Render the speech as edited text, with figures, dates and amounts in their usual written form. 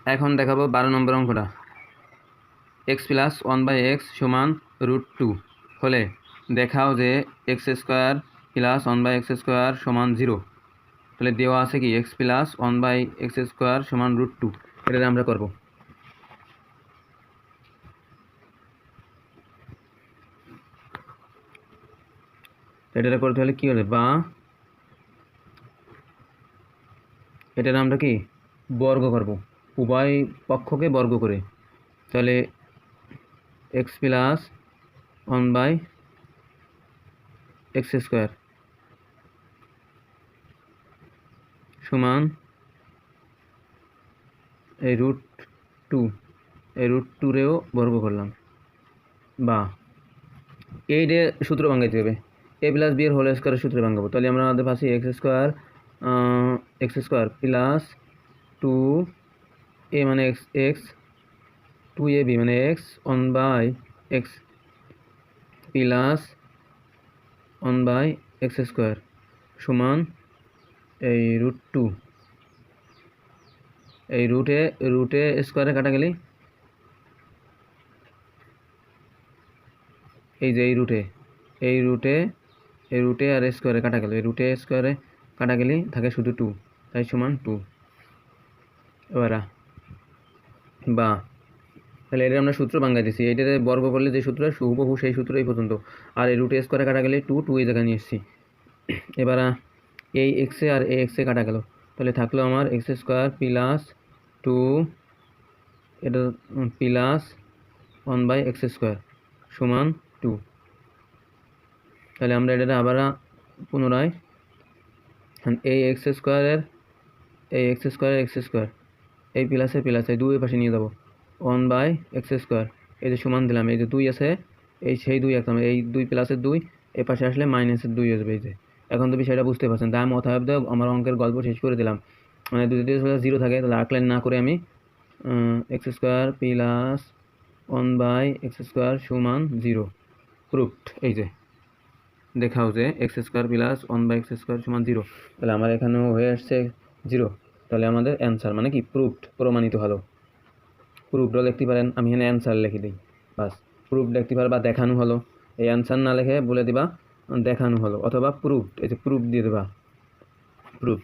এখন দেখাবো 12 নম্বর অঙ্কটা। এক্স প্লাস 1/x সমান √2 হলে দেখাও যে x square plus 1/x square সমান 0। তাহলে দেওয়া আছে কি এক্স প্লাস 1/x স্কোয়ার সমান √2, এটা আমরা করব। এটা করতে হলে কি হবে, বা এটার আমরা কি বর্গ করব, উভয় পক্ষকে বর্গ করে। তাহলে এক্স প্লাস 1/x স্কোয়ার সমান এই √2, এই √2-রেও বর্গ করলাম, বা এই রে সূত্র ভাঙাইতে হবে, এ প্লাস বি এর হোল স্কোয়ারের সূত্র ভাঙাবো। তাহলে আমরা আমাদের পাশে এক্স স্কোয়ার প্লাস 2a মানে এক্স 2ab মানে x 1/x plus 1/x square সমান এই √2, এই রুটে স্কোয়ারে কাটা গেলে এই যে এই রুটে আর স্কোয়ারে কাটা গেল, এই রুটে স্কোয়ারে কাটা গেলে থাকে শুধু 2, তাই সমান 2। এবার বা তাহলে এটা আমরা সূত্র ভাঙাই দিছি, এইটাতে বর্গ করলে যে সূত্র হুবহু সেই সূত্র এই পর্যন্ত। আর এই রুটে স্কোয়ারে কাটা গেলে 2 এই জায়গায় নিয়ে এসেছি। এবার এই এক্সে আর এই এক্সে কাটা গেল, তাহলে থাকলো আমার এক্স স্কোয়ার প্লাস 2 এটা প্লাস 1/x স্কোয়ার সমান 2। তাহলে আমরা এটা আবার পুনরায় এই এক্স স্কোয়ার এই প্লাসের এই 2 এর পাশে নিয়ে যাবো, 1/x স্কোয়ার এই যে সমান দিলাম, এই যে 2 আছে, এই সেই 2 একদম এই 2 প্লাসের 2 এর পাশে আসলে মাইনাসের 2 আসবে। এই যে এখন তো বিষয়টা বুঝতে পারছেন, তাই আমি অতএব আমার অঙ্কের গল্প শেষ করে দিলাম। মানে দুটো দিয়ে 0 থাকে, তাহলে আরেক লাইন না করে আমি x square plus 1/x square সমান 0 প্রুফড। এই যে দেখাও যে x square plus 1/x square সমান 0, তাহলে আমার এখানেও হয়ে আসছে 0। তাহলে আমাদের অ্যান্সার মানে কি প্রুফড, প্রমাণিত হলো। প্রুফডও লিখতে পারেন, আমি এখানে অ্যান্সার লিখে দিই, বাস প্রুফড লিখতে পারবা, দেখানো হলো। এই অ্যান্সার না লিখে বলে দিবা দেখানো হলো, অথবা প্রুফড, এই যে প্রুফ দিয়ে দেবা, প্রুফ।